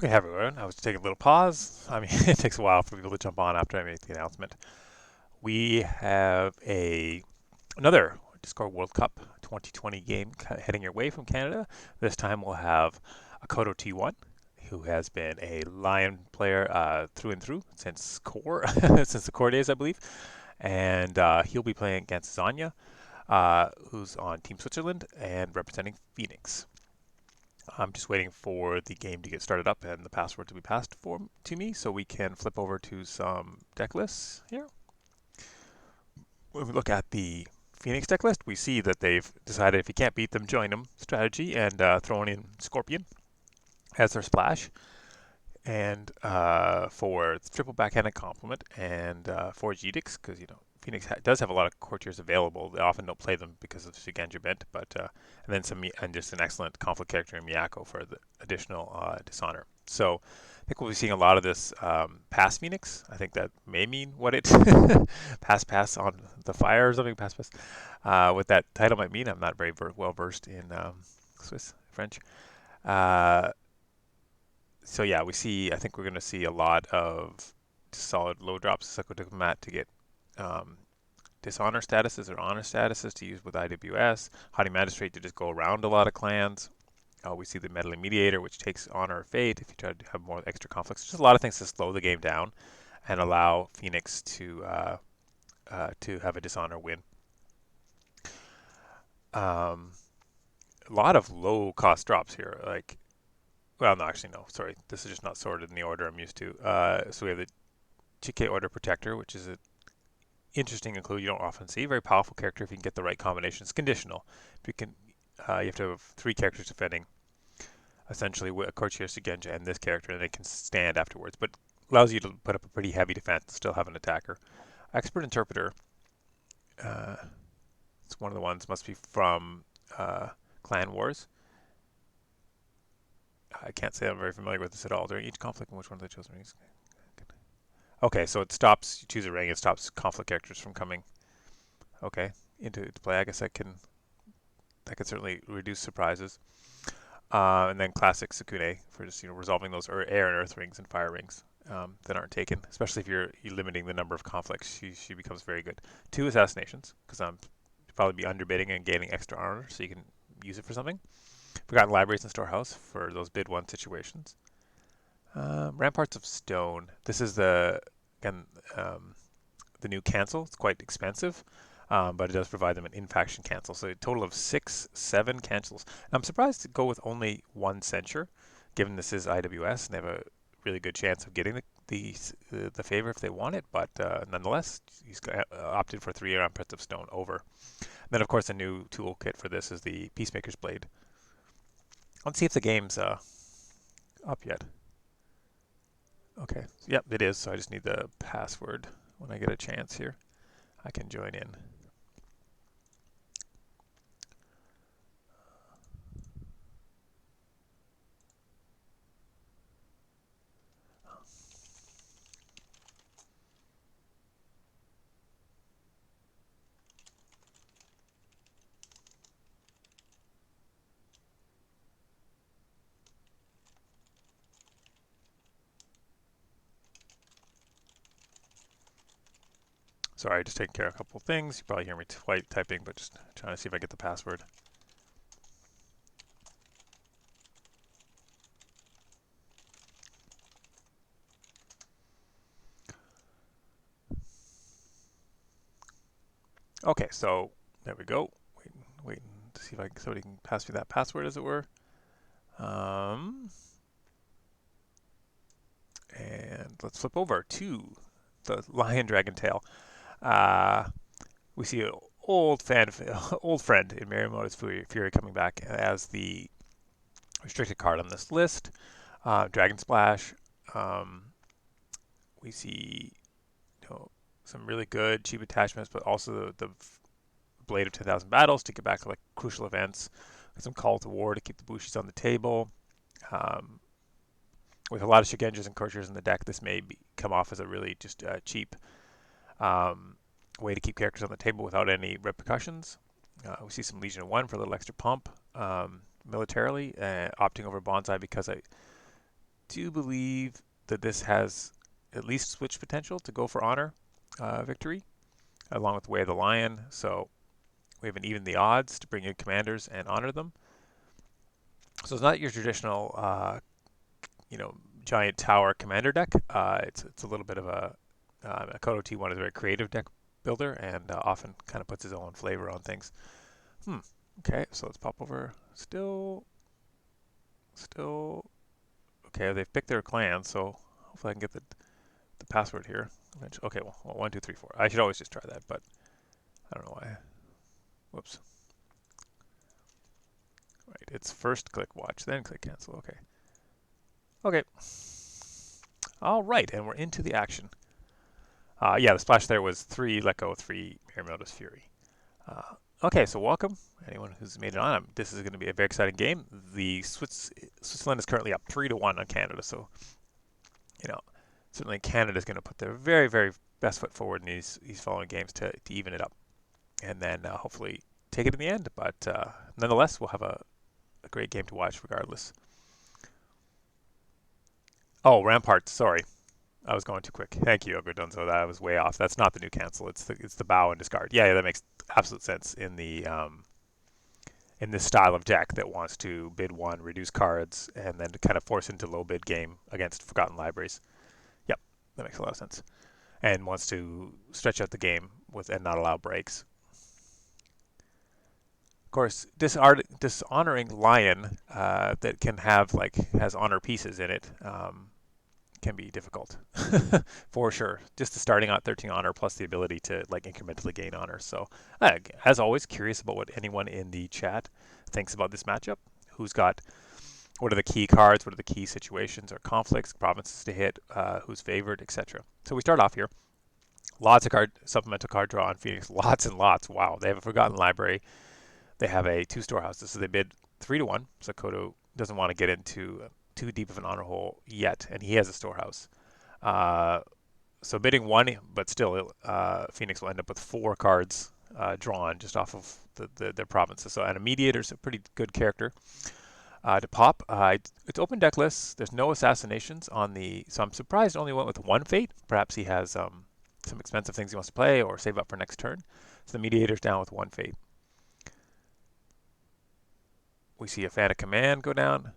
Okay, everyone. I was taking a little pause. I mean, it takes a while for people to jump on after I make the announcement. We have another Discord World Cup 2020 game heading your way from Canada. This time we'll have AkodoT1, who has been a Lion player through and through since core since the core days, I believe, and he'll be playing against Zohnya, who's on Team Switzerland and representing Phoenix. I'm just waiting for the game to get started up and the password to be passed to me so we can flip over to some deck lists here. When we look at the Phoenix deck list, we see that they've decided if you can't beat them, join them strategy and thrown in Scorpion as their splash. And for the triple backhanded complement and for Edicts, because Phoenix does have a lot of courtiers available. They often don't play them because of Shigenja Bent, but and then and just an excellent conflict character in Miyako for the additional dishonor. So I think we'll be seeing a lot of this pass Phoenix. I think that may mean what it pass on the fire or something. Pass. What that title might mean. I'm not very well versed in Swiss French. Uh, so yeah, I think we're going to see a lot of solid low drops, Psychodiplomat to get um, dishonor statuses or honor statuses to use with IWS. Haughty Magistrate to just go around a lot of clans. We see the Meddling Mediator, which takes honor or fate if you try to have more extra conflicts. Just a lot of things to slow the game down and allow Phoenix to have a dishonor win. Um, a lot of low cost drops here. Well, no, actually, no. Sorry, this is just not sorted in the order I'm used to. So we have the Chike Order Protector, which is a interesting include you don't often see. Very powerful character if you can get the right combination. It's conditional. If you can, you have to have three characters defending, essentially with a Courtier Shigenja and this character, and they can stand afterwards. But allows you to put up a pretty heavy defense and still have an attacker. Expert Interpreter. Uh, it's one of the ones. Must be from Clan Wars. I can't say I'm very familiar with this at all. During each conflict, in which one of the chosen rings? Okay, so it stops. You choose a ring. It stops conflict characters from coming. Okay, into play. I guess that can certainly reduce surprises. And then classic Sukune for just resolving those air and earth rings and fire rings that aren't taken, especially if you're limiting the number of conflicts. She becomes very good. Two assassinations because I'm probably be underbidding and gaining extra honor, so you can use it for something. Forgotten Libraries and Storehouse for those bid one situations. Ramparts of Stone. This is again the new cancel. It's quite expensive. But it does provide them an in-faction cancel. So a total of 7 cancels. And I'm surprised to go with only one censure, given this is IWS, and they have a really good chance of getting the favor if they want it. But nonetheless, he's opted for 3 Ramparts of Stone over. And then, of course, a new toolkit for this is the Peacemaker's Blade. Let's see if the game's up yet. Okay, yep, it is. So I just need the password when I get a chance here. I can join in. Sorry, just taking care of a couple of things. You probably hear me typing, but just trying to see if I get the password. Okay, so there we go. Waiting to see if somebody can pass me that password, as it were. And let's flip over to the Lion Dragon Tail. We see an old friend in Miyamoto's Fury coming back as the restricted card on this list. Dragon Splash. We see some really good cheap attachments, but also the Blade of 10,000 Battles to get back to crucial events. Some Call to War to keep the Bushis on the table. With a lot of Shigenjas and Courtiers in the deck, this may come off as a really just cheap way to keep characters on the table without any repercussions. We see some Legion of One for a little extra pump militarily, opting over Bonsai because do believe that this has at least switch potential to go for honor victory, along with Way of the Lion. So we have an even the odds to bring in commanders and honor them. So it's not your traditional, giant tower commander deck. It's a little bit of AkodoT1 is a very creative deck builder and often kind of puts his own flavor on things. Okay, so let's pop over. Still. Okay, they've picked their clan, so hopefully I can get the password here. Okay, well, 1, 2, 3, 4. I should always just try that, but I don't know why. Whoops. Right, it's first click watch, then click cancel. Okay. Okay. All right, and we're into the action. Yeah, the splash there was 3 Let Go, 3 Miramoto's Fury. Okay, so welcome, anyone who's made it on. This is going to be a very exciting game. Switzerland is currently up 3-1 on Canada, so certainly Canada is going to put their very, very best foot forward in these following games to even it up, and then hopefully take it in the end. But nonetheless, we'll have a great game to watch regardless. Oh, Rampart, sorry. I was going too quick. Thank you, AkodoT1. That was way off. That's not the new cancel. It's the bow and discard. Yeah, that makes absolute sense in this style of deck that wants to bid 1, reduce cards, and then to kind of force into low bid game against Forgotten Libraries. Yep, that makes a lot of sense. And wants to stretch out the game and not allow breaks. Of course, dishonoring Lion that has honor pieces in it can be difficult for sure. Just the starting out 13 honor plus the ability to incrementally gain honor. So as always, curious about what anyone in the chat thinks about this matchup. What are the key cards? What are the key situations or conflicts, provinces to hit? Who's favored, etc. So we start off here. Lots of supplemental card draw on Phoenix. Lots and lots. Wow, they have a Forgotten Library. They have a 2 storehouses, so they bid 3-1. So Kodo doesn't want to get into too deep of an honor hole yet, and he has a storehouse. So bidding 1, but still, Phoenix will end up with 4 cards drawn just off of their provinces. So, and a mediator's a pretty good character to pop. It's open deck lists. There's no assassinations on so I'm surprised it only went with 1 fate. Perhaps he has some expensive things he wants to play or save up for next turn. So the mediator's down with 1 fate. We see a Fan of Command go down.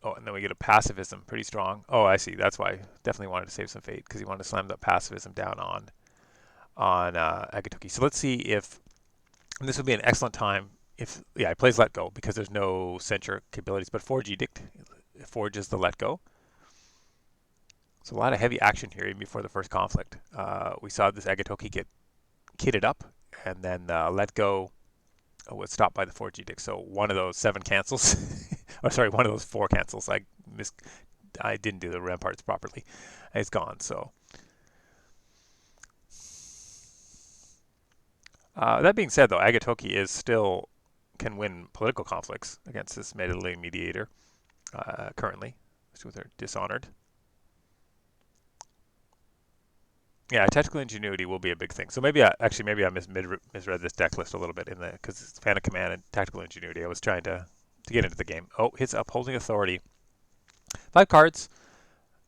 Oh, and then we get a Pacifism, pretty strong. Oh, I see. That's why. Definitely wanted to save some fate because he wanted to slam that Pacifism down on AkodoT. So let's see if this would be an excellent time if he plays Let Go because there's no censure capabilities, but Forge Edict forges the Let Go. So a lot of heavy action here even before the first conflict. We saw this AkodoT get kitted up, and then Let Go was stopped by the Forge Edict. So one of those 7 cancels, or sorry, one of those 4 cancels. I didn't do the ramparts properly. It's gone. So that being said, though, AkodoT can win political conflicts against this meddling mediator currently, with her Dishonored. Yeah, tactical ingenuity will be a big thing. So maybe I misread this deck list a little bit because it's Fan of Command and tactical ingenuity. I was trying to get into the game. Oh, hits Upholding Authority. 5 cards.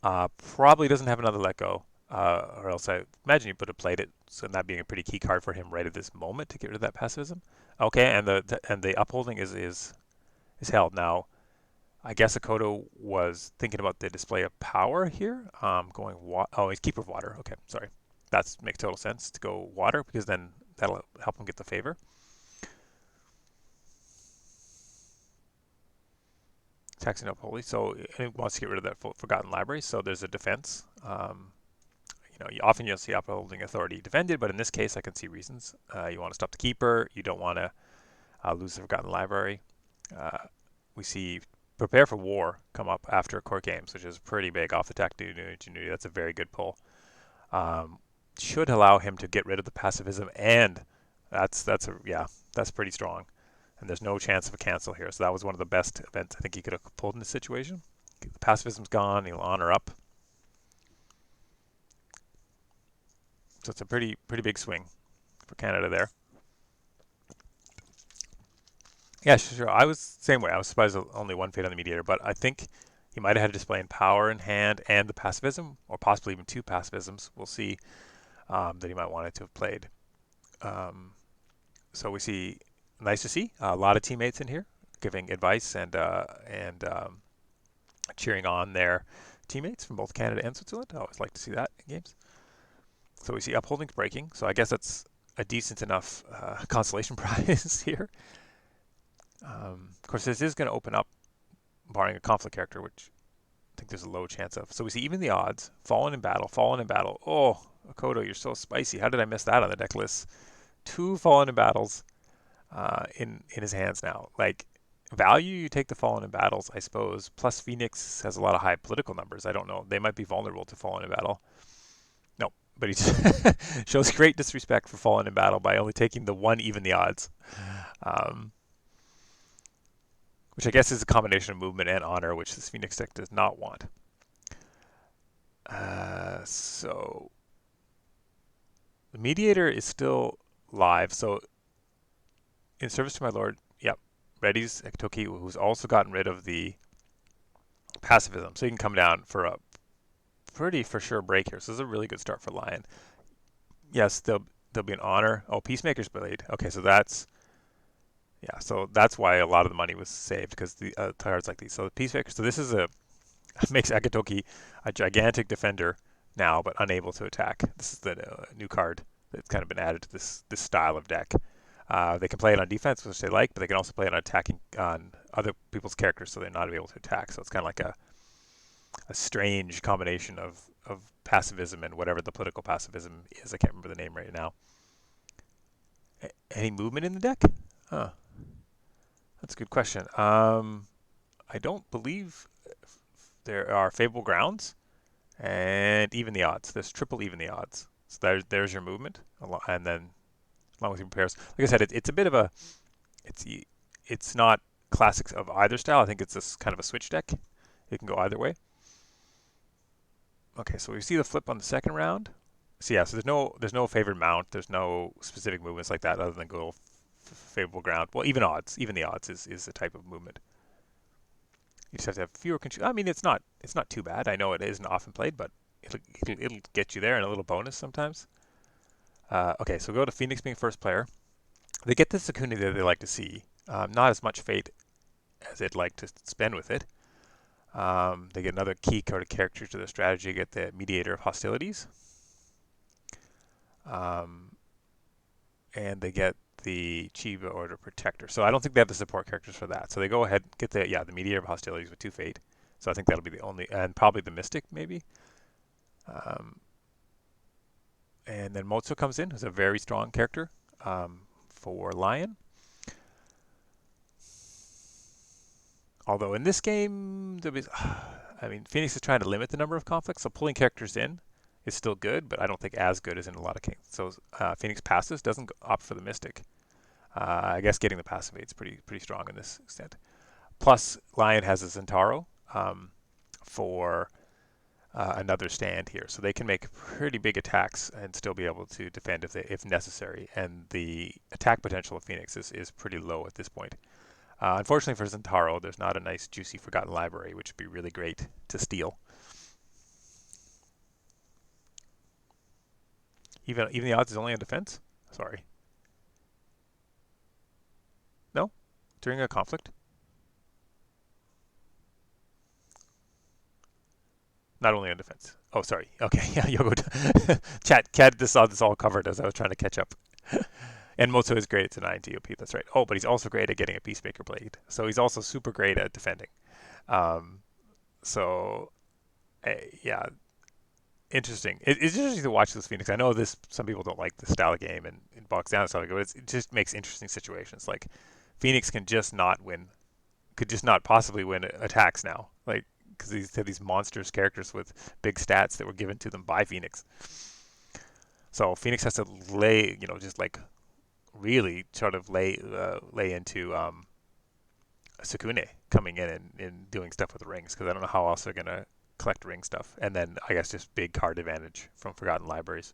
Probably doesn't have another Let Go, or else I imagine you would have played it. So that being a pretty key card for him right at this moment to get rid of that pacifism. Okay, and the Upholding is held now. I guess Akodo was thinking about the display of power here. He's Keeper of Water. Okay, sorry. That makes total sense to go water because then that'll help him get the favor. Taxing up Holy. So he wants to get rid of that Forgotten Library. So there's a defense. Often you'll see Upholding Authority defended, but in this case I can see reasons. You want to stop the Keeper. You don't want to lose the Forgotten Library. We see Prepare for War come up after Core Games, which is pretty big off the tactical ingenuity. That's a very good pull. Should allow him to get rid of the pacifism, and that's pretty strong. And there's no chance of a cancel here. So that was one of the best events I think he could have pulled in this situation. The pacifism's gone. He'll honor up. So it's a pretty big swing for Canada there. Yeah, sure. I was the same way. I was surprised only 1 fate on the mediator, but I think he might have had a display in power in hand and the pacifism, or possibly even two pacifisms. We'll see that he might want to have played. So we see, nice to see a lot of teammates in here giving advice and cheering on their teammates from both Canada and Switzerland. I always like to see that in games. So we see upholdings breaking. So I guess that's a decent enough consolation prize here. Of course, this is going to open up, barring a conflict character, which I think there's a low chance of. So we see even the odds. Fallen in battle, fallen in battle. Oh, Akodo, you're so spicy. How did I miss that on the deck list? 2 fallen in battles in his hands now. Like, value, you take the fallen in battles, I suppose. Plus, Phoenix has a lot of high political numbers. I don't know. They might be vulnerable to fallen in battle. No, but he just shows great disrespect for fallen in battle by only taking the 1 even the odds. Which I guess is a combination of movement and honor, which this Phoenix deck does not want. So the mediator is still live. So in service to my lord, yep, Reddy's AkodoT1, who's also gotten rid of the pacifism, so he can come down for a pretty for sure break here. So this is a really good start for Lion. Yes, there'll be an honor. Oh, Peacemaker's Blade. Okay, so that's why a lot of the money was saved, because the cards like these. So the Peacemaker. So this is makes AkodoT1 a gigantic defender now, but unable to attack. This is the new card that's kind of been added to this style of deck. They can play it on defense, which they like, but they can also play it on attacking on other people's characters, so they're not able to attack. So it's kind of like a strange combination of pacifism and whatever the political pacifism is. I can't remember the name right now. Any movement in the deck? Huh. That's a good question. I don't believe there are favorable grounds, and even the odds. There's triple even the odds. So there's your movement, and then along with your repairs. Like I said, it's a bit of a, it's not classics of either style. I think it's this kind of a switch deck. It can go either way. Okay, so we see the flip on the second round. So yeah, so there's no favored mount. There's no specific movements like that other than go favorable ground. Well, even odds, even the odds is a type of movement. You just have to have fewer control. I mean, it's not too bad. I know it isn't often played, but it'll get you there, and a little bonus sometimes. Okay, so go to Phoenix being first player. They get the Sakuni that they like to see. Not as much fate as they'd like to spend with it. They get another key card of character to their strategy. Get the Mediator of Hostilities. And they get the Chiba Order Protector. So I don't think they have the support characters for that. So they go ahead and get the Mediator of Hostilities with 2 fate. So I think that'll be the only, and probably the Mystic maybe. And then Motso comes in, who's a very strong character for Lion. Although in this game, I mean, Phoenix is trying to limit the number of conflicts, so pulling characters in is still good, but I don't think as good as in a lot of games. So Phoenix passes, doesn't opt for the Mystic. I guess getting the passive is pretty strong in this extent. Plus, Lion has a Zentaro for another stand here, so they can make pretty big attacks and still be able to defend if necessary. And the attack potential of Phoenix is pretty low at this point. Unfortunately for Zentaro, there's not a nice juicy Forgotten Library, which would be really great to steal. Even the odds is only on defense? Sorry. No? During a conflict? Not only on defense. Oh, sorry. Okay, yeah, Yogo. Chat this saw this all covered as I was trying to catch up. And Motso is great at denying TOP, that's right. Oh, but he's also great at getting a Peacemaker Blade. So he's also super great at defending. Yeah, interesting. It's interesting to watch this Phoenix. I know some people don't like the style of game and box down and stuff like that, but it just makes interesting situations. Like, Phoenix can just not win, could just not possibly win attacks now. Like, because they have these monstrous characters with big stats that were given to them by Phoenix. So Phoenix has to lay, just like really sort of lay into Sakune coming in and doing stuff with the rings, because I don't know how else they're going to collect ring stuff. And then I guess just big card advantage from Forgotten Libraries.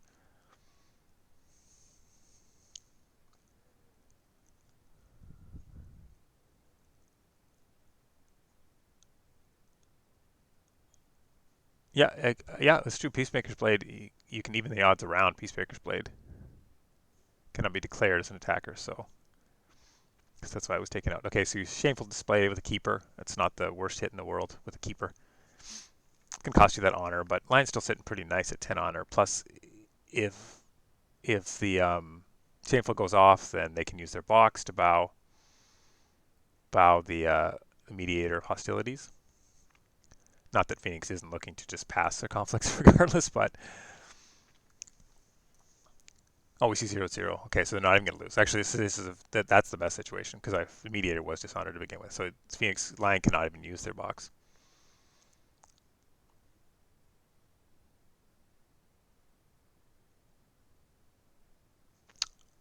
Yeah, yeah, it's true. Peacemaker's Blade, you can even the odds around Peacemaker's Blade cannot be declared as an attacker, so 'cause that's why it was taken out. Okay, so Shameful Display with a keeper. That's not the worst hit in the world with a keeper. Can cost you that honor, but Lion's still sitting pretty nice at 10 honor. Plus, if the Shameful goes off, then they can use their box to bow the mediator of hostilities. Not that Phoenix isn't looking to just pass their conflicts regardless, but oh, we see 0-0. Okay, so they're not even going to lose. Actually, that's the best situation because the mediator was dishonored to begin with. So Phoenix Lion cannot even use their box.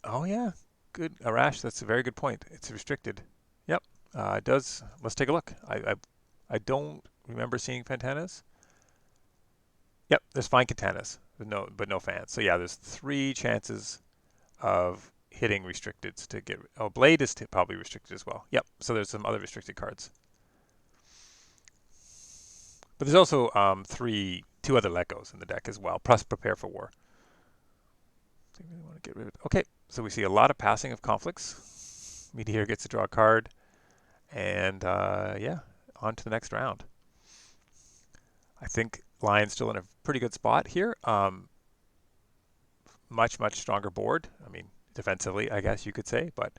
Oh yeah, good Arash. That's a very good point. It's restricted. Yep, it does. Let's take a look. I don't remember seeing Fantanas. Yep, there's fine Katanas, but no fans. So yeah, there's 3 chances of hitting restricteds to get. Oh, Blade is probably restricted as well. Yep. So there's some other restricted cards, but there's also 2 other Legos in the deck as well. Plus Prepare for War. So you really want to get rid of it. Okay, so we see a lot of passing of conflicts. Meteor gets to draw a card, and yeah, on to the next round. I think Lion's still in a pretty good spot here. Much stronger board. I mean, defensively, I guess you could say, but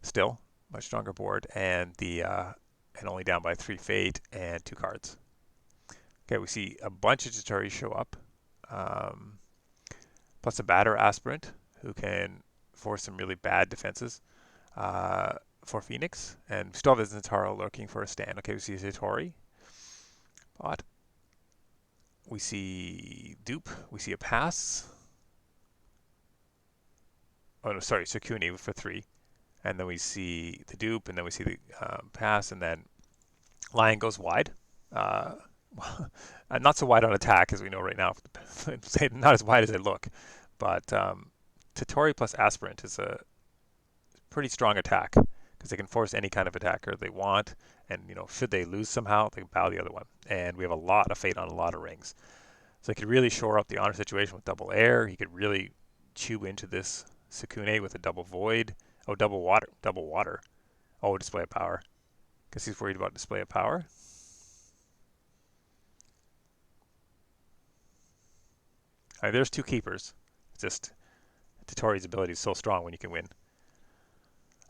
still much stronger board, and and only down by 3 fate and 2 cards. Okay, we see a bunch of Chitauri show up, plus a batter aspirant who can force some really bad defenses for Phoenix, and we still have Zentaro looking for a stand. Okay, we see Chitauri, but we see dupe, we see a pass. Oh no, sorry, Sakuni for 3. And then we see the dupe, and then we see the pass, and then Lion goes wide. Uh, not so wide on attack as we know right now. Not as wide as they look, but Tatori plus Aspirant is a pretty strong attack because they can force any kind of attacker they want, and should they lose somehow, they can bow the other one. And we have a lot of fate on a lot of rings, so he could really shore up the honor situation with double air. He could really chew into this Sakune with a double void. Oh, double water. Oh, display of power. Guess he's worried about display of power. All right, there's 2 keepers. It's just Tatori's ability is so strong when you can win.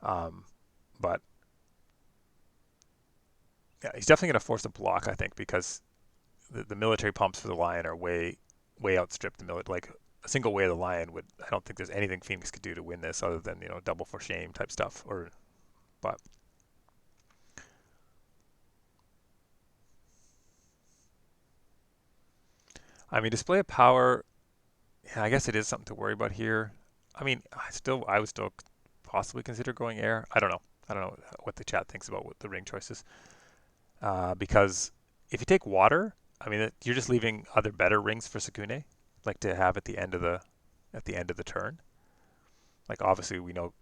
But yeah, he's definitely going to force a block, I think, because the military pumps for the Lion are way outstrip the military. Like a single way of the Lion would. I don't think there's anything Phoenix could do to win this other than double for shame type stuff. But I mean, display of power. Yeah, I guess it is something to worry about here. I mean, I would still possibly consider going air. I don't know. I don't know what the chat thinks about what the ring choices. Because if you take water, I mean, you're just leaving other better rings for Sakune, like to have at the end of the turn. Like obviously we know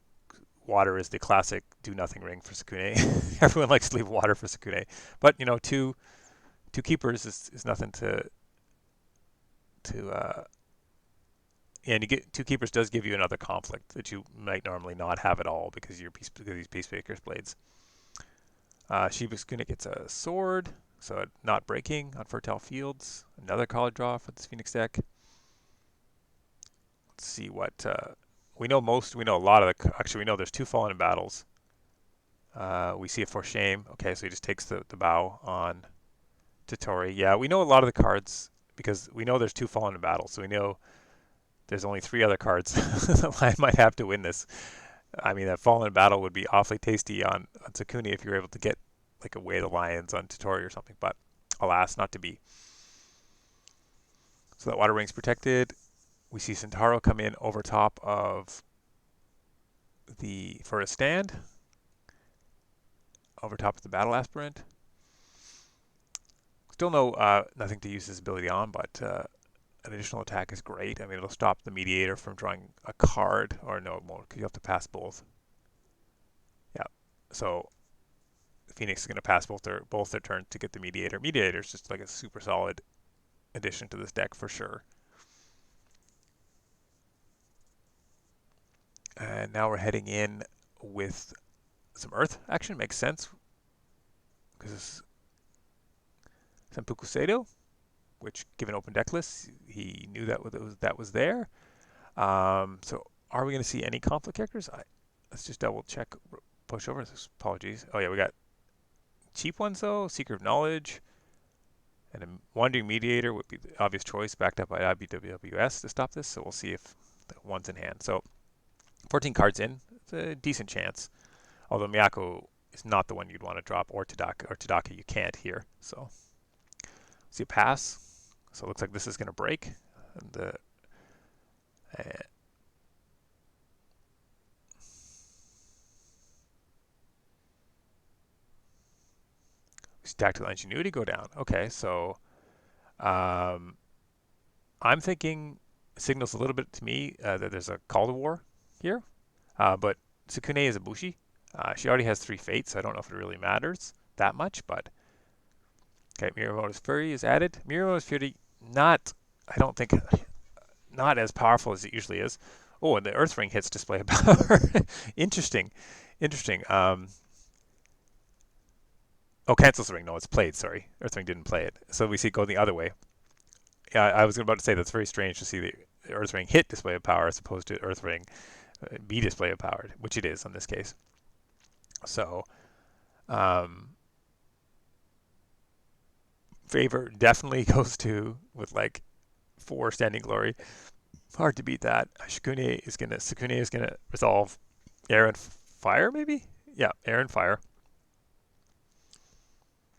water is the classic do nothing ring for Sakune. Everyone likes to leave water for Sakune, but two keepers is nothing to and you get 2 keepers does give you another conflict that you might normally not have at all because because of these Peacemaker's Blades. Shiba Sakune gets a sword, so not breaking on Fertile Fields. Another card draw for this Phoenix deck. Let's see what we know. We know a lot of actually we know there's 2 Fallen in Battles. We see it for shame. Okay, so he just takes the bow on Tatori. Yeah, we know a lot of the cards because we know there's 2 Fallen in Battles, so we know there's only 3 other cards that Lion might have to win this. I mean, that Fallen in Battle would be awfully tasty on Sakune if you were able to get like a Way of the Lions on Tatori or something, but alas, not to be. So that water ring's protected. We see Centauro come in over top of for a stand, over top of the battle aspirant. Still nothing to use this ability on, but an additional attack is great. I mean, it'll stop the mediator from drawing a card, or no, it won't, because you have to pass both. Yeah, so Phoenix is going to pass both their turns to get the mediator. Mediator is just like a super solid addition to this deck for sure. And now we're heading in with some Earth action. Makes sense because Senpuku Seido, which given open deck lists, he knew that was there. So are we going to see any conflict characters? Let's just double check. Push over. Apologies. Oh yeah, we got cheap ones though. Seeker of Knowledge and a Wandering Mediator would be the obvious choice, backed up by IBWS to stop this. So we'll see if the one's in hand. So 14 cards in. It's a decent chance. Although Miyako is not the one you'd want to drop, or Tadaka you can't here. So see a pass. So it looks like this is going to break. And Tactical Ingenuity go down. Okay, so I'm thinking signals a little bit to me that there's a call to war here. But Sukune is a Bushi. She already has 3 fates, so I don't know if it really matters that much. But okay, Miyamoto's Fury is added. Miyamoto's Fury, I don't think, not as powerful as it usually is. Oh, and the Earth Ring hits display of power. Interesting. Oh, cancels the ring. No, it's played. Sorry, Earthring didn't play it. So we see it go the other way. Yeah, I was about to say that's very strange to see the Earthring hit display of power as opposed to Earthring be display of power, which it is in this case. So, favor definitely goes to with like 4 standing glory. Hard to beat that. Sukune is gonna resolve air and fire, maybe. Yeah, air and fire.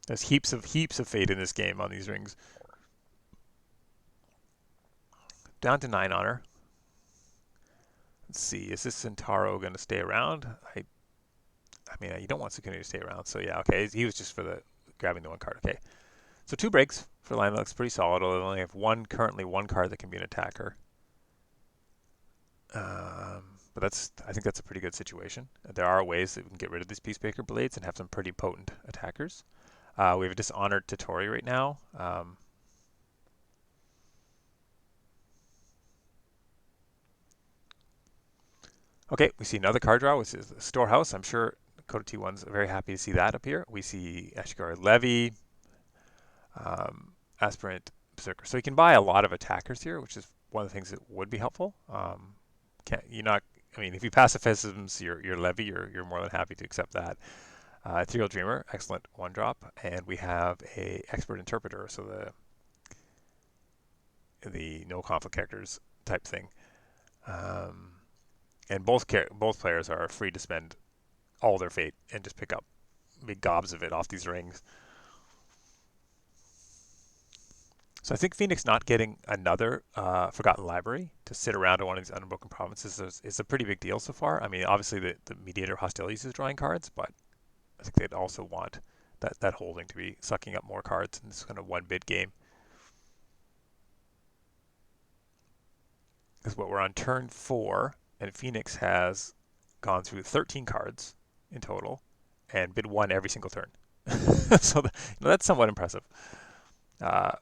There's heaps of fate in this game on these rings. Down to 9 honor. Let's see, is this Centauro going to stay around? I mean, you don't want Sukune to stay around, so yeah, okay. He was just for the grabbing the 1 card. Okay, so 2 breaks for line. Looks pretty solid. Although they only have currently one card that can be an attacker. But I think that's a pretty good situation. There are ways that we can get rid of these Peacemaker Blades and have some pretty potent attackers. We have a Dishonored Totori right now. Okay, we see another card draw, which is the Storehouse. I'm sure AkodoT1's very happy to see that up here. We see Ashigara Levy, Aspirant Berserker. So you can buy a lot of attackers here, which is one of the things that would be helpful. If you pacifisms your Levy, you're more than happy to accept that. Ethereal Dreamer, excellent 1-drop, and we have a Expert Interpreter, so the no conflict characters type thing. And both players are free to spend all their fate and just pick up big gobs of it off these rings. So I think Phoenix not getting another Forgotten Library to sit around in one of these Unbroken Provinces is a pretty big deal so far. I mean, obviously the Mediator Hostilities is drawing cards, but I think they'd also want that holding to be sucking up more cards in this kind of 1-bid game. Because what we're on turn 4, and Phoenix has gone through 13 cards in total and bid 1 every single turn. So that's somewhat impressive.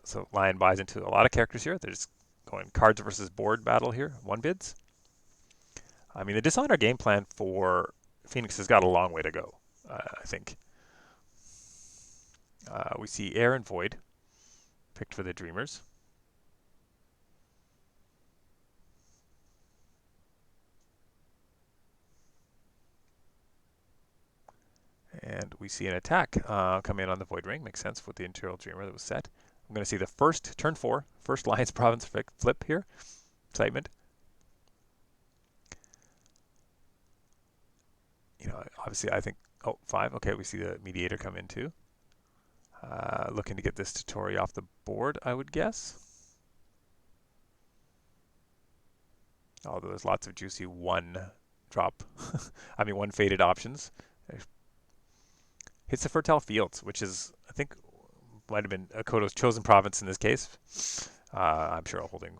So Lion buys into a lot of characters here. They're just going cards versus board battle here, 1 bids. I mean, the Dishonor game plan for Phoenix has got a long way to go, I think. We see Air and Void picked for the Dreamers. And we see an attack come in on the Void Ring. Makes sense with the Ethereal Dreamer that was set. I'm going to see the first turn 4, first Lions Province flip here. Excitement. Obviously I think, 5. Okay, we see the Mediator come in too. Looking to get this Totori off the board, I would guess. Although there's lots of juicy 1-drop, 1 faded options. Hits the Fertile Fields, which is, I think, might have been Akodo's chosen province in this case. I'm sure a holding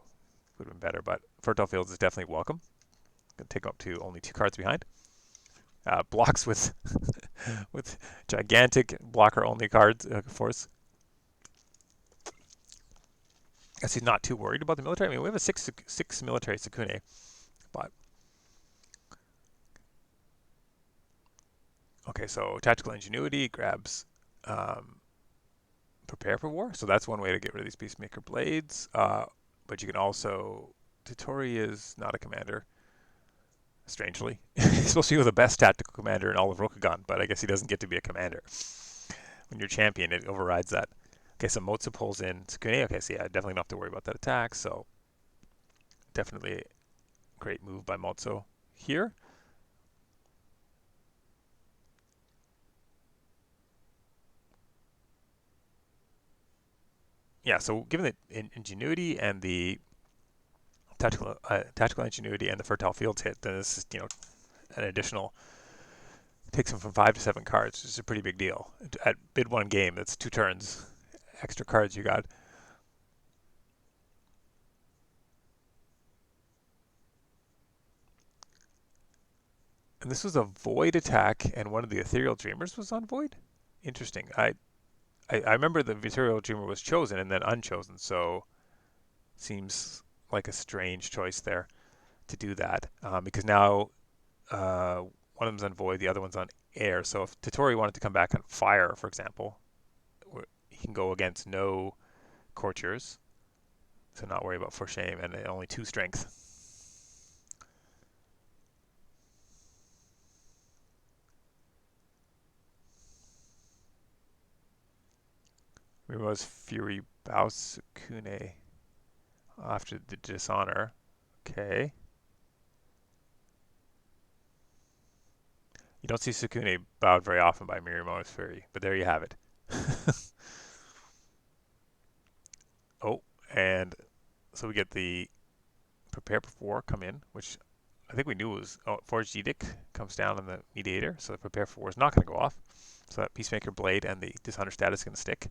would have been better, but Fertile Fields is definitely welcome. Going to take up to only 2 cards behind. Blocks with with gigantic blocker-only cards, force. guess he's not too worried about the military. I mean, we have a six military Sukune, but okay. So tactical ingenuity grabs prepare for war. So that's one way to get rid of these peacemaker blades. But you can also Totori is not a commander. Strangely, he's supposed to be the best tactical commander in all of Rokugan, but I guess he doesn't get to be a commander. When you're champion, it overrides that. Okay, so Motsu pulls in Tsukune. Okay, so yeah, definitely don't have to worry about that attack. So definitely a great move by Motsu here. Yeah, so given the ingenuity and the tactical ingenuity and the fertile fields hit, then this is an additional takes him from 5 to 7 cards, which is a pretty big deal. At bid one game, that's 2 turns, extra cards you got. And this was a void attack, and one of the ethereal dreamers was on void. Interesting. I remember the ethereal dreamer was chosen and then unchosen, so seems like a strange choice there to do that because now one of them's on void, the other one's on air. So if Totori wanted to come back on fire, for example, he can go against no courtiers, so not worry about for shame, and only 2 strength. Miro's Fury Baosukune after the dishonor. Okay. You don't see Sukune bowed very often by Mirumo's Fury, but there you have it. Oh, and so we get the Prepare for War come in, which I think we knew was Forged Edict comes down on the Mediator, so the Prepare for War is not going to go off. So that Peacemaker Blade and the Dishonor status is going to stick.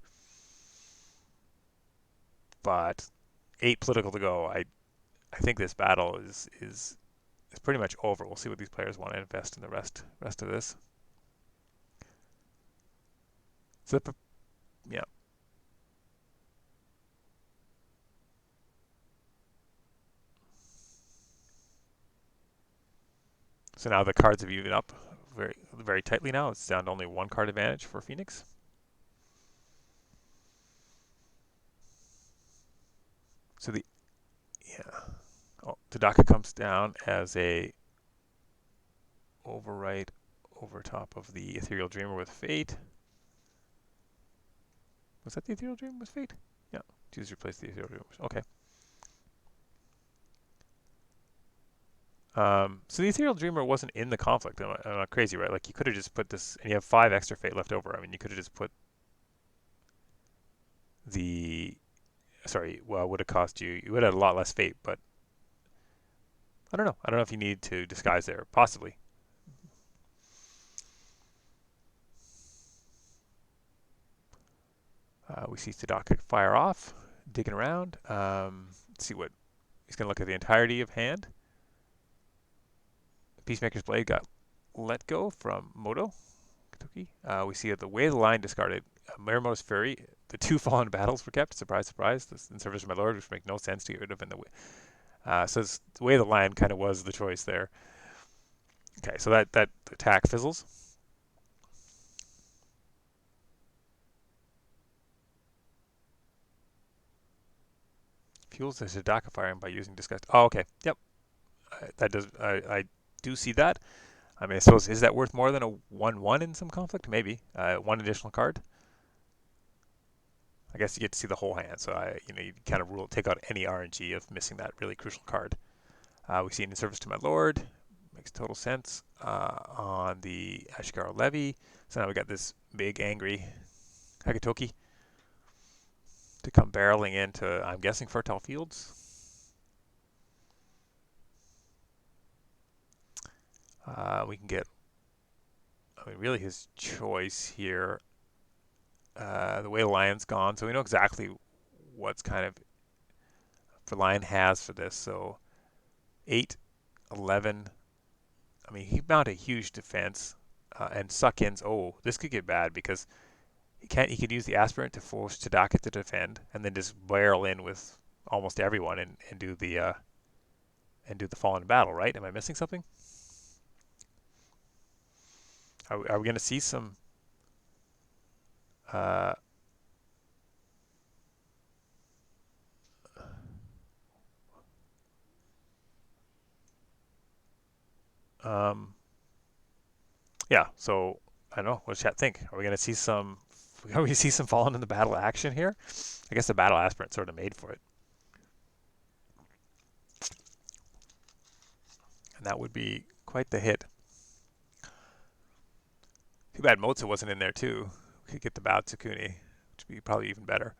But 8 political to go. I think this battle is pretty much over. We'll see what these players want to invest in the rest of this. So yeah. So now the cards have evened up very tightly now. It's down to only 1 card advantage for Phoenix. So the Tadaka comes down as a overwrite over top of the Ethereal Dreamer with Fate. Was that the Ethereal Dreamer with Fate? Yeah. Choose to replace the Ethereal Dreamer. Okay. So the Ethereal Dreamer wasn't in the conflict. I'm not crazy, right? Like you could have just put this, and you have 5 extra Fate left over. I mean, you could have just put the, sorry, well, it would have cost you, you would have had a lot less Fate, but I don't know. I don't know if you need to disguise there. Possibly. We see Tadaka fire off, digging around. Let's see what, he's going to look at the entirety of hand. Peacemaker's Blade got let go from Moto. We see the way the line discarded Mirumo's Fury. The 2 fallen battles were kept. Surprise, surprise. This in service of my lord, which make no sense to get rid of in the way. So the way the line kind of was the choice there. Okay, so that attack fizzles. Fuels the Tadaka firing by using Disgust. Oh, okay. Yep. That does. I do see that. I mean, so is that worth more than a 1/1 in some conflict? Maybe. 1 additional card. I guess you get to see the whole hand, so you kind of take out any RNG of missing that really crucial card. We see it in service to my lord. Makes total sense. On the Ashikaru Levy. So now we got this big angry Hagatoki to come barreling into, I'm guessing, fertile fields. We can get, I mean, really his choice here. The way the lion's gone, so we know exactly what's kind of for lion has for this. So 8, 11. I mean, he mounted a huge defense and suck-ins. Oh, this could get bad because he could use the aspirant to force Tadaka to defend and then just barrel in with almost everyone and do the fallen battle, right? Am I missing something? Are we going to see some? Uh, um, yeah. So I don't know. What does chat think? Are we going to see some? Are we going to see some fallen in the battle action here? I guess the battle aspirant sort of made for it, and that would be quite the hit. Too bad Motsa wasn't in there too. We could get the Bao Tsukuni, which would be probably even better.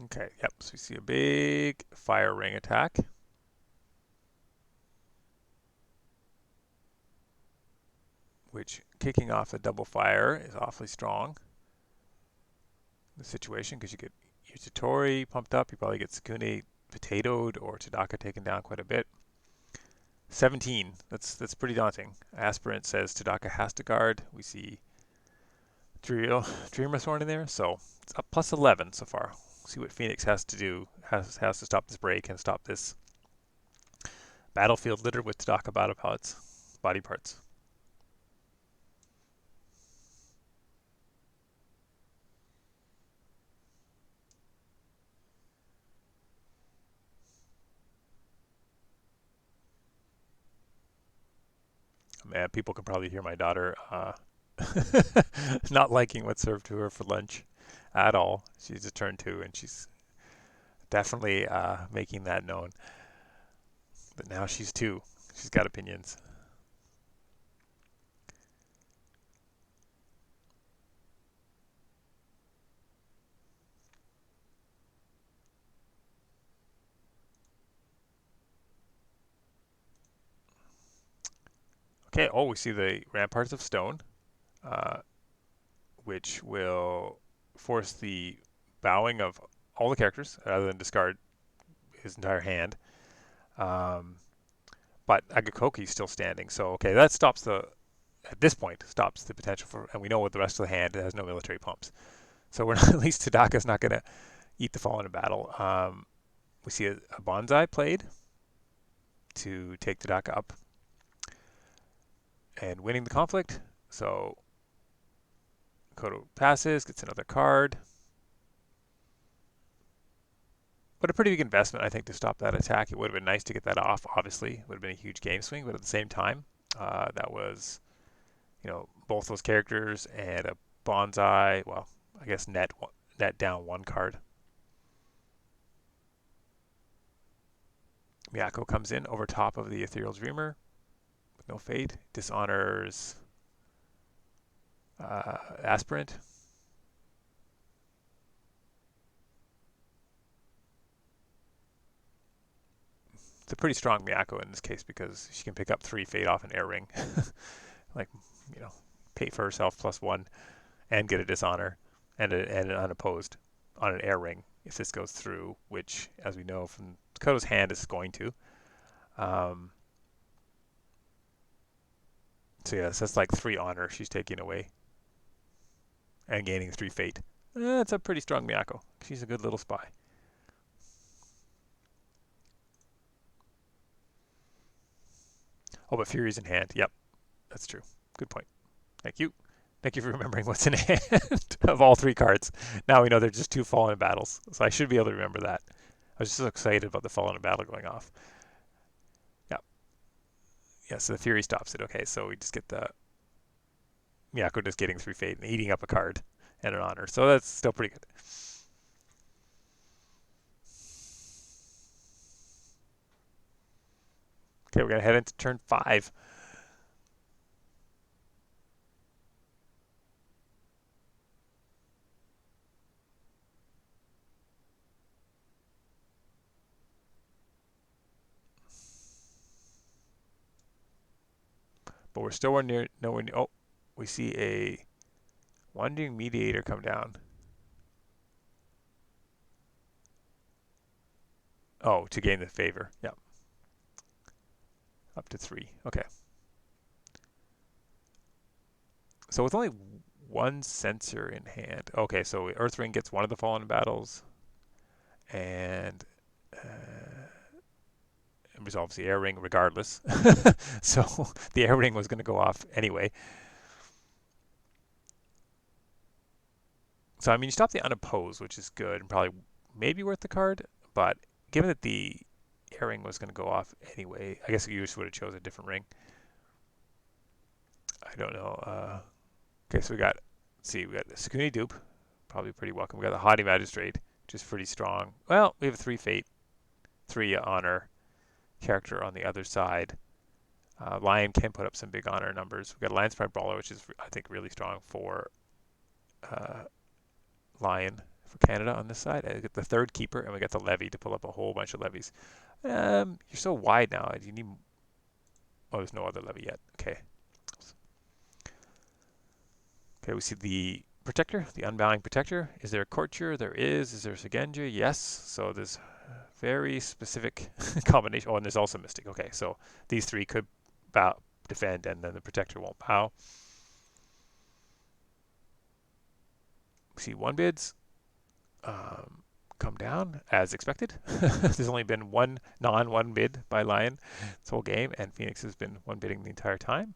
Okay, yep, so we see a big fire ring attack. Which, kicking off a double fire is awfully strong. The situation, because you get Yuchitori pumped up, you probably get Tsukune potatoed or Tadaka taken down quite a bit. 17, that's pretty daunting. Aspirant says Tadaka has to guard. We see Dreamer Thorn in there, so it's up plus 11 so far. See what Phoenix has to do, has to stop this break and stop this battlefield littered with Tadaka body parts. Man, people can probably hear my daughter not liking what's served to her for lunch at all. She's a turn 2, and she's definitely making that known. But now she's 2. She's got opinions. Okay, oh, we see the Ramparts of Stone, uh, which will force the bowing of all the characters rather than discard his entire hand. Um, but Agakoki's still standing, so okay, that stops at this point, stops the potential for, and we know with the rest of the hand, it has no military pumps. So we're not, at least Tadaka's not going to eat the fallen in battle. We see a bonsai played to take Tadaka up and winning the conflict. So Kodo passes, gets another card. But a pretty big investment, I think, to stop that attack. It would have been nice to get that off, obviously. It would have been a huge game swing, but at the same time, that was, both those characters and a bonsai, well, I guess net down one card. Miyako comes in over top of the Ethereal Dreamer with no fate. Dishonors Aspirant. It's a pretty strong Miyako in this case because she can pick up 3 fate off an air ring. like, pay for herself +1 and get a dishonor and an unopposed on an air ring if this goes through, which, as we know from Kodo's hand, is going to. So yes, that's like 3 honor she's taking away and gaining 3 fate. That's a pretty strong Miyako. She's a good little spy. Oh, but Fury's in hand. Yep, that's true. Good point. Thank you. Thank you for remembering what's in hand of all 3 cards. Now we know there's just 2 fallen in battles, so I should be able to remember that. I was just so excited about the fallen in battle going off. Yeah, so the Fury stops it. Okay, so we just get the Miyako just getting 3 fate and eating up a card and an honor. So that's still pretty good. Okay, we're going to head into turn 5. But we're still nowhere near. Oh, we see a Wandering Mediator come down. Oh, to gain the favor. Yep. Up to 3. Okay. So with only one sensor in hand. Okay, so Earth Ring gets one of the fallen battles, and it resolves the air ring regardless. So the air ring was going to go off anyway. So I mean, you stop the unopposed, which is good and probably maybe worth the card. But given that the air ring was going to go off anyway, I guess you just would have chose a different ring. I don't know. Okay, so let's see, we got the Sakuni dupe, probably pretty welcome. We got the Haughty Magistrate, which is pretty strong. Well, we have a 3 fate, 3 honor character on the other side. Lion can put up some big honor numbers. We got a Lion's Pride Brawler, which is I think really strong for Lion for Canada on this side. I get the 3rd keeper, and we got the Levy to pull up a whole bunch of levies. You're so wide now. You need. Oh, there's no other levy yet. Okay. Okay, we see the Protector, the Unbowing Protector. Is there a Courtier? There is. Is there a Sigenja? Yes. So there's very specific combination. Oh, and there's also Mystic. Okay, so these 3 could bow, defend, and then the Protector won't bow. We see 1 bids come down as expected. There's only been 1 non-1 bid by Lion this whole game, and Phoenix has been 1 bidding the entire time.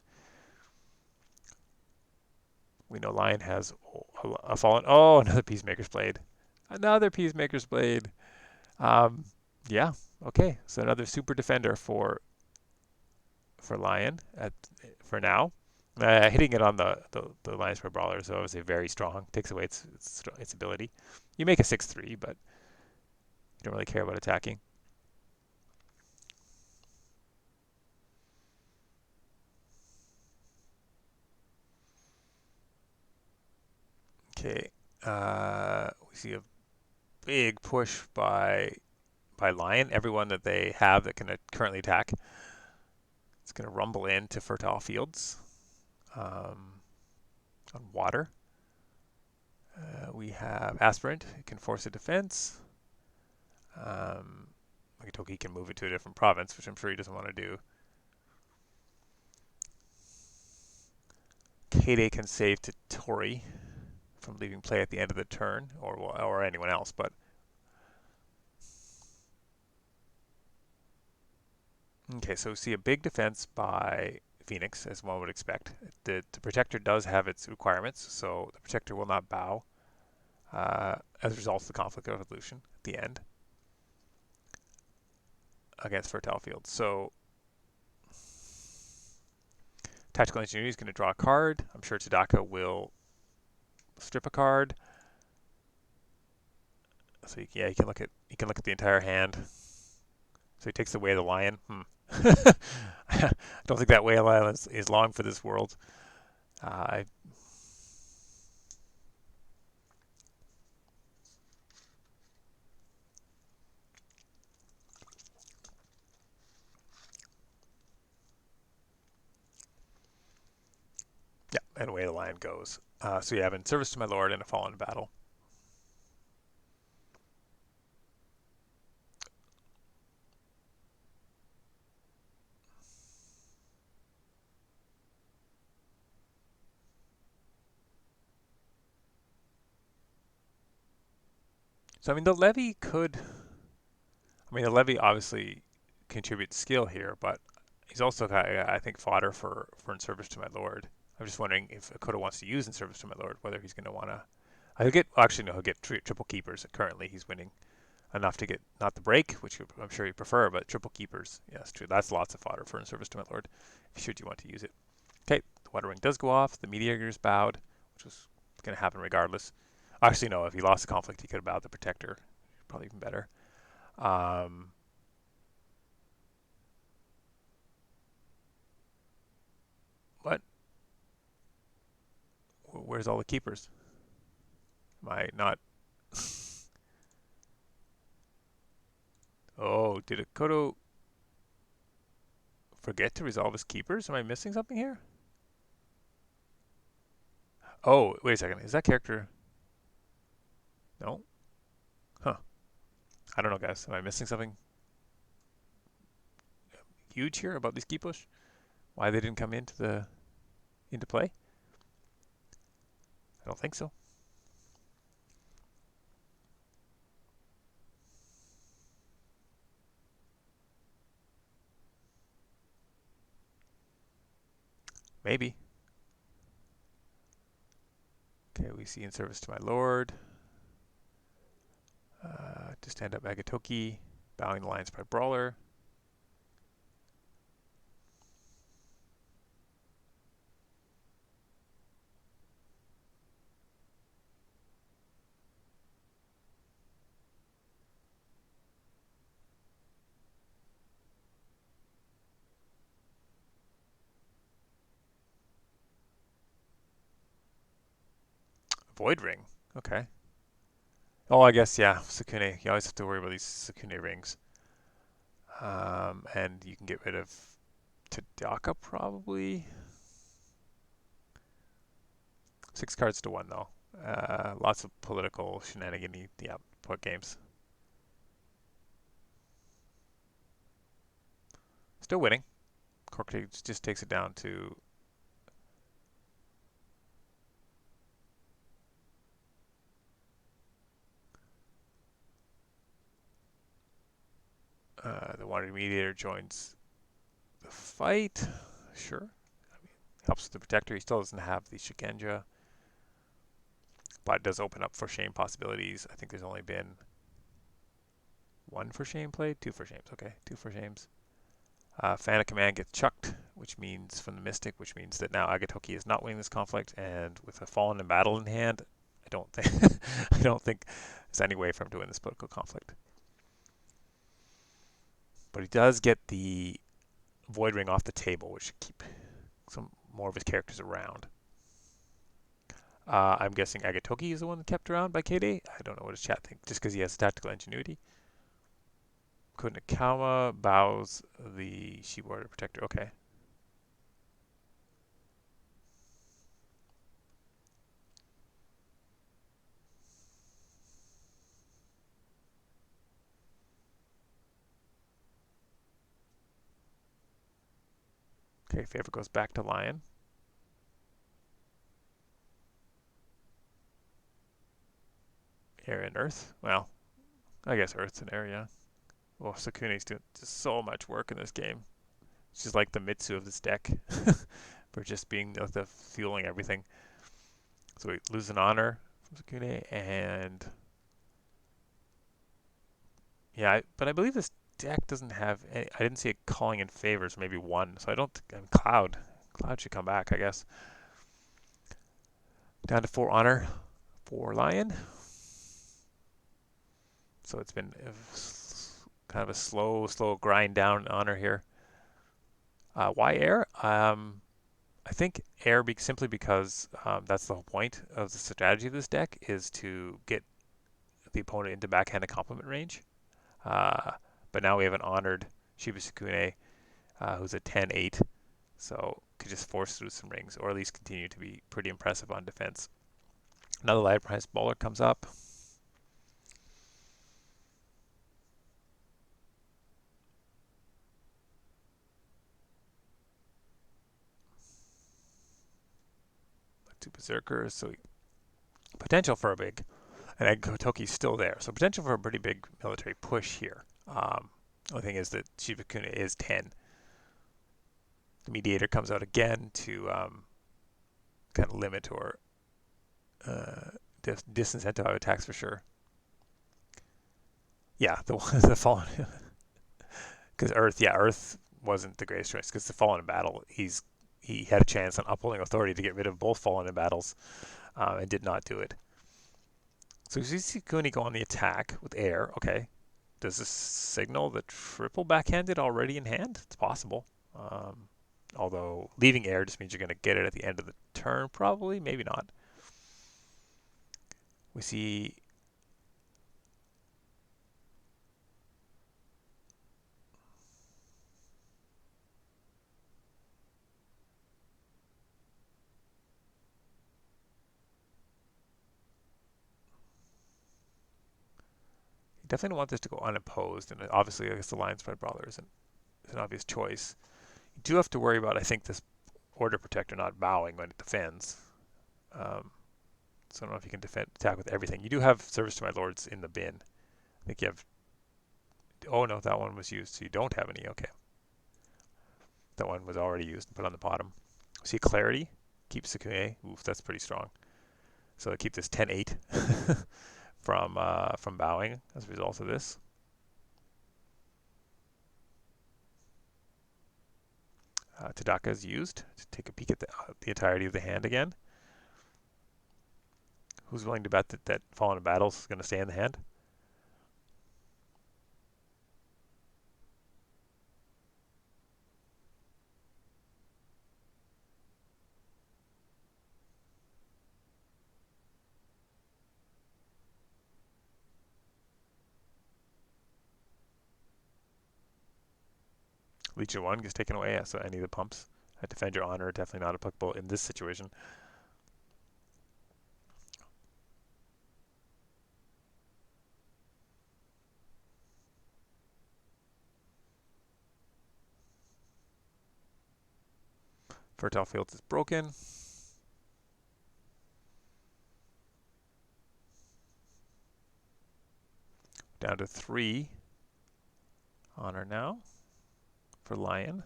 We know Lion has a fallen. Oh, another Peacemaker's Blade. Another Peacemaker's Blade. Yeah, okay. So another super defender for Lion for now. Hitting it on the Lion's Pride Brawler is obviously very strong. Takes away its ability. You make a 6/3, but you don't really care about attacking. Okay. We see a big push by Lion. Everyone that they have that can currently attack. It's going to rumble into fertile fields on water. We have Aspirant. It can force a defense. Makitoki can move it to a different province, which I'm sure he doesn't want to do. Kade can save to Tori from leaving play at the end of the turn, or anyone else, but okay, so we see a big defense by Phoenix, as one would expect. The Protector does have its requirements, so the Protector will not bow as a result of the Conflict of Evolution at the end against Fertile Fields. So Tactical Ingenuity is going to draw a card. I'm sure Tadaka will strip a card. So yeah, you can look at the entire hand. So he takes the Way of the Lion. I don't think that Way of the Lion is long for this world. Yeah, and Way of the Lion goes. So you have In Service to My Lord and A Fallen Battle. So I mean, the Levy obviously contributes skill here, but he's also got, I think, fodder for In Service to My Lord. I'm just wondering if Akodo wants to use In Service to My Lord, whether he's going to want to. He'll get triple keepers. Currently, he's winning enough to get not the break, which I'm sure you prefer, but triple keepers. Yes, true. That's lots of fodder for In Service to My Lord, should you want to use it. Okay, the Water Ring does go off. The Meteor is bowed, which was going to happen regardless. Actually, no, if he lost the conflict, he could have bowed the Protector. Probably even better. What? Where's all the keepers? Am I not? Oh, did Akodo forget to resolve his keepers? Am I missing something here? Oh, wait a second. Is that character? No? Huh. I don't know, guys. Am I missing something huge here about these keepers? Why they didn't come into play? I don't think so. Maybe. Okay, we see in service to my lord. To stand up AkodoT1, bowing the lines by brawler. Void ring. Okay. Oh, I guess, yeah, Sukune. You always have to worry about these Sukune rings. And you can get rid of Tadaka probably. 6 cards to 1 though. Lots of political shenanigans. Yeah, put games. Still winning. Cork just takes it down to the Wandering Mediator joins the fight. Sure. Helps with the Protector. He still doesn't have the Shigenja, but it does open up for shame possibilities. I think there's only been 1 for shame played, 2 for shames. Okay, 2 for shames. Fan of Command gets chucked, which means from the Mystic, which means that now AkodoT1 is not winning this conflict, and with a Fallen in battle in hand, I don't think I don't think there's any way for him to win this political conflict. But he does get the Void Ring off the table, which should keep some more of his characters around. I'm guessing AkodoT1 is the one kept around by KD. I don't know what his chat thinks, just because he has tactical ingenuity. Kunakawa bows the Shiborder Protector. Okay. Okay, favor goes back to Lion. Air and Earth. Well, I guess Earth's an area. Well, Sukune's doing just so much work in this game. She's like the Mitsu of this deck for just being the fueling everything. So we lose an honor from Sukune, and yeah, but I believe this deck doesn't have any. I didn't see it calling in favors, maybe 1. So I don't. Cloud should come back, I guess. Down to 4 honor for Lion. So it's been kind of a slow grind down honor here. Why air? I think air simply because that's the whole point of the strategy of this deck is to get the opponent into backhanded complement range. But now we have an honored Shiba Sukune who's a 10-8, so could just force through some rings or at least continue to be pretty impressive on defense. Another live price bowler comes up. Two Berserkers, so potential for a big, and AkodoT1's still there, so potential for a pretty big military push here. Only thing is that Shiba Kuna is 10. The Mediator comes out again to kind of limit or disincentivize attacks for sure. Yeah, the Fallen, because Earth wasn't the greatest choice because the Fallen in battle, he had a chance on upholding authority to get rid of both Fallen in battles, and did not do it. So you see Kuni go on the attack with air. Okay, does this signal the triple backhanded already in hand? It's possible. Although leaving air just means you're going to get it at the end of the turn, probably, maybe not. We see you definitely don't want this to go unopposed, and obviously, I guess the Lions Fight Brawler is an obvious choice. You do have to worry about, I think, this Order Protector not bowing when it defends. So I don't know if you can attack with everything. You do have service to my lords in the bin. I think you have. Oh no, that one was used, so you don't have any. Okay, that one was already used and put on the bottom. See clarity, keep Sukune. Oof, that's pretty strong. So keep this 10-8 from bowing as a result of this. Tadaka is used to take a peek at the entirety of the hand again. Who's willing to bet that Fallen in Battle is going to stay in the hand? Legion 1 gets taken away, so any of the pumps. Defend Your Honor, definitely not applicable in this situation. Fertile Fields is broken. Down to 3 honor now for Lion.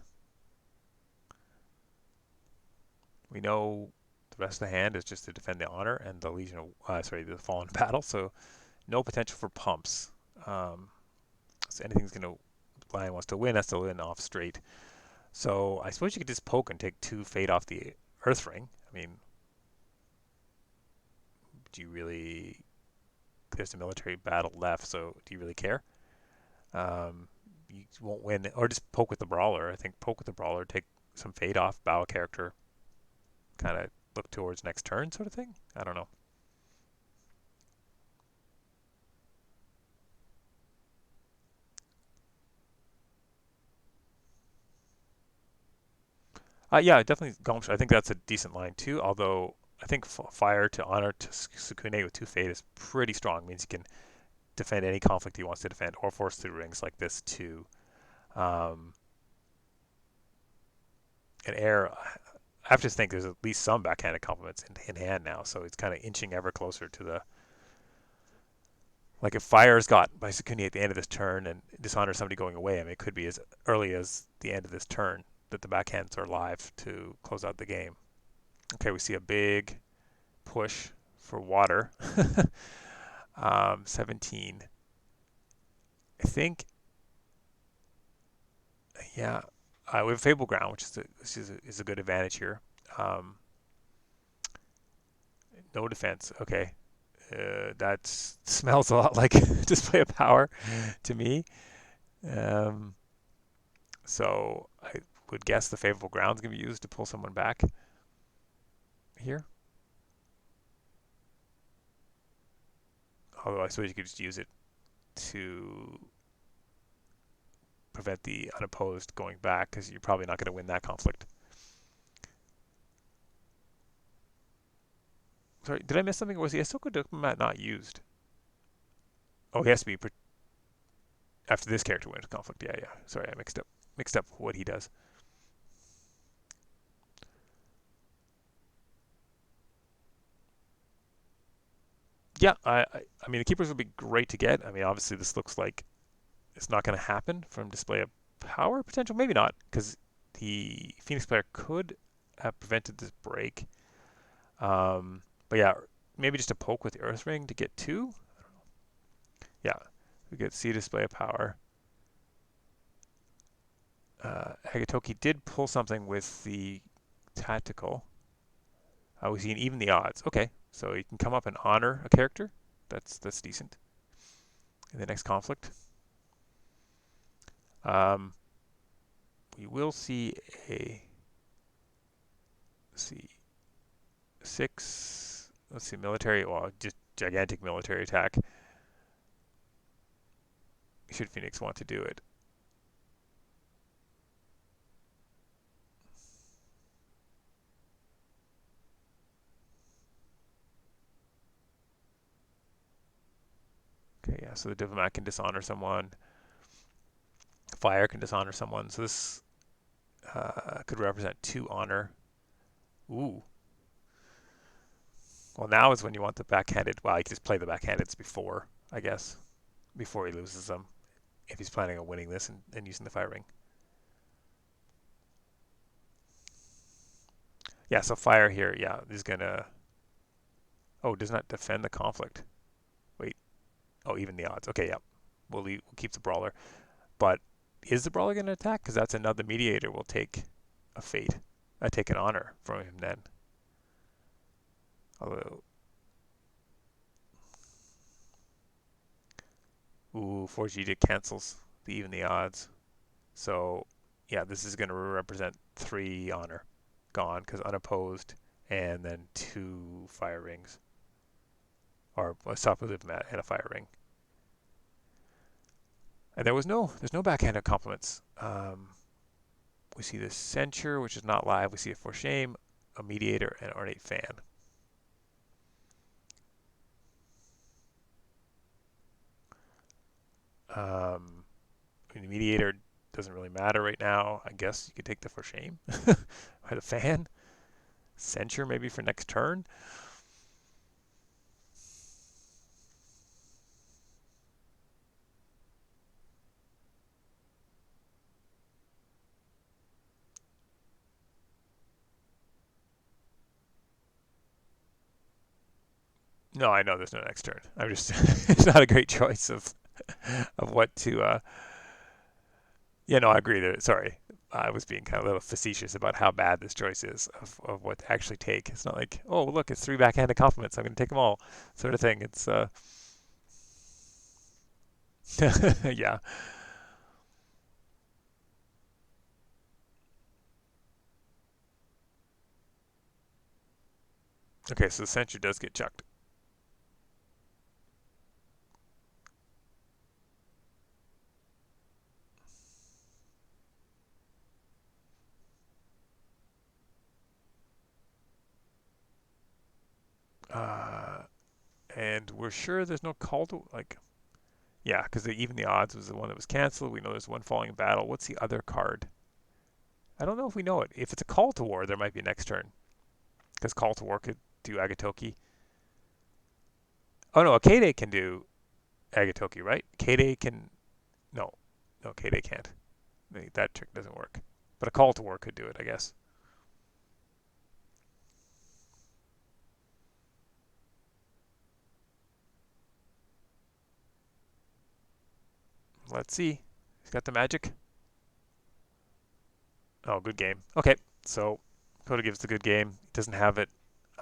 We know the rest of the hand is just to defend the honor and the Legion of, the Fallen Battle, so no potential for pumps. So anything's going to, Lion wants to win, has to win off straight. So I suppose you could just poke and take 2 fate off the Earth Ring. I mean, do you really, there's a military battle left, so do you really care? You won't win, or just poke with the Brawler. I think poke with the Brawler, take some fate off, bow a character, kind of look towards next turn sort of thing. I don't know. Yeah, definitely Gomsh. I think that's a decent line too, although I think fire to honor to Sukune with 2 fate is pretty strong. It means you can defend any conflict he wants to defend or force through rings like this too. Um, and air, I have to think there's at least some backhanded compliments in hand now, so it's kind of inching ever closer to the. Like if fire is got by Sukune at the end of this turn and dishonor somebody going away, I mean, it could be as early as the end of this turn that the backhands are live to close out the game. Okay, we see a big push for water. 17. I think, yeah, we have Fable Ground, which is a good advantage here. No defense. Okay, that smells a lot like display of power to me. Um, so I would guess the favorable ground is going to be used to pull someone back here. Although I suppose you could just use it to prevent the unopposed going back because you're probably not going to win that conflict. Sorry, did I miss something? Or was the AkodoT1 not used? Oh, he has to be after this character wins conflict. Yeah, yeah. Sorry, I mixed up what he does. Yeah, I mean the keepers would be great to get. I mean obviously this looks like it's not going to happen from display of power potential. Maybe not because the Phoenix player could have prevented this break. But yeah, maybe just a poke with the Earth Ring to get 2. Yeah, we get C display of power. Hagatoki did pull something with the tactical. We see even the odds. Okay, so you can come up and honor a character. That's decent. In the next conflict, we will see a. Let's see, 6. Let's see, military. Well, just gigantic military attack. Should Phoenix want to do it? Okay, yeah. So the diplomat can dishonor someone. Fire can dishonor someone. So this could represent 2 honor. Ooh. Well, now is when you want the backhanded. Well, you can just play the backhandeds before, I guess, before he loses them, if he's planning on winning this and using the fire ring. Yeah, so fire here, yeah, is gonna. Oh, does not defend the conflict. Wait. Oh, even the odds. Okay, yeah. We'll keep the brawler. But is the brawler gonna attack? Because that's another mediator will take a fate. I take an honor from him then. Although, ooh, 4G cancels even the odds. So, yeah, this is gonna represent 3 honor gone because unopposed, and then 2 fire rings, or a stop with mat and a fire ring. And there's no backhanded compliments. We see the censure, which is not live. We see a for shame, a mediator, and ornate fan. The mediator doesn't really matter right now. I guess you could take the for shame or the fan. Censure maybe for next turn. No, I know there's no next turn. I'm just it's not a great choice of what to. Yeah, no, I agree. Sorry, I was being kind of a little facetious about how bad this choice is of what to actually take. It's not like, oh, look, it's 3 backhanded compliments. I'm going to take them all, sort of thing. It's yeah. Okay, so the censure does get chucked. Uh, and we're sure there's no call to like. Yeah, because even the odds was the one that was canceled. We know there's one falling in battle. What's the other card? I don't know if we know it. If it's a call to war, there might be next turn because call to war could do AkodoT. Oh no, AkodoT can do AkodoT, right? AkodoT can. No, no, AkodoT can't. That trick doesn't work. But a call to war could do it, I guess. Let's see. He's got the magic. Oh, good game. Okay, so Coda gives the good game. Doesn't have it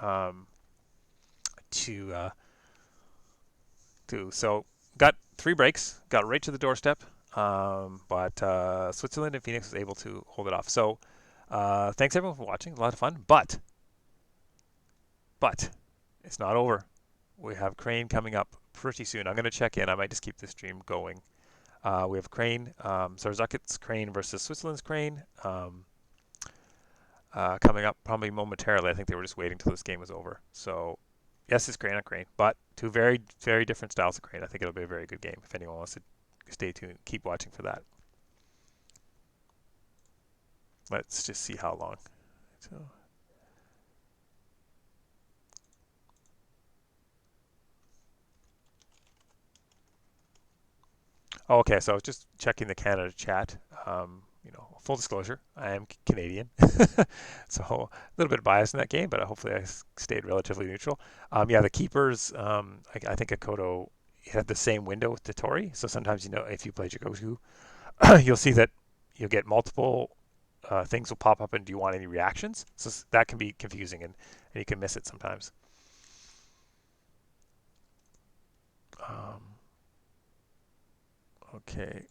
um, to do. So got 3 breaks. Got right to the doorstep. But Switzerland and Phoenix was able to hold it off. So thanks everyone for watching. A lot of fun. But it's not over. We have Crane coming up pretty soon. I'm going to check in. I might just keep this stream going. We have Crane, Zarzaket's Crane versus Switzerland's Crane coming up probably momentarily. I think they were just waiting till this game was over. So, yes, it's Crane on Crane, but 2 very, very different styles of Crane. I think it'll be a very good game. If anyone wants to stay tuned, keep watching for that. Let's just see how long. So, oh, okay, so I was just checking the Canada chat. Full disclosure, I am Canadian, so a little bit biased in that game, but hopefully I stayed relatively neutral. Yeah, the keepers, I think Akodo had the same window with Totori, so sometimes if you play Jagoku, you'll see that you'll get multiple things will pop up and do you want any reactions? So that can be confusing and you can miss it sometimes. Um, okay.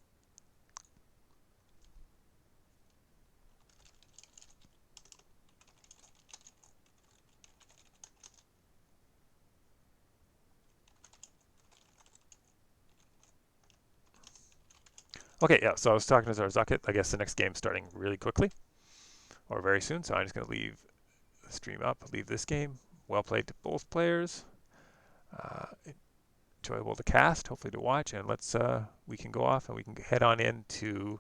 Okay, yeah, so I was talking to Zarzucket. I guess the next game's starting really quickly or very soon, so I'm just going to leave the stream up, leave this game. Well played to both players. Uh, enjoyable to cast, hopefully to watch, and we can go off and we can head on into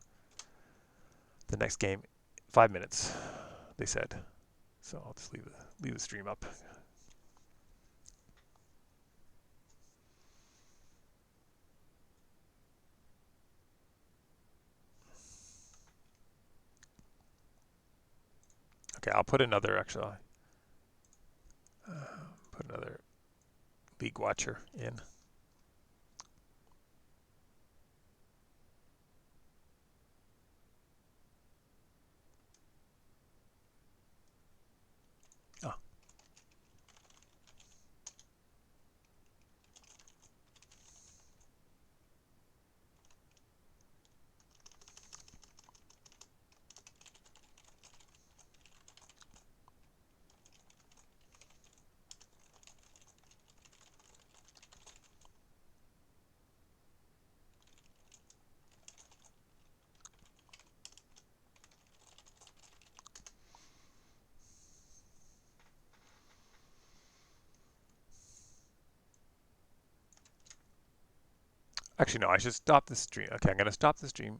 the next game. 5 minutes, they said. So I'll just leave the stream up. Okay, I'll put another, actually, put another League Watcher in. Oh, actually, no, I should stop the stream. Okay, I'm going to stop the stream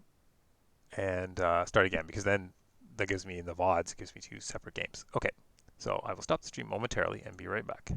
and start again because then that gives me in the VODs, it gives me two separate games. Okay, so I will stop the stream momentarily and be right back.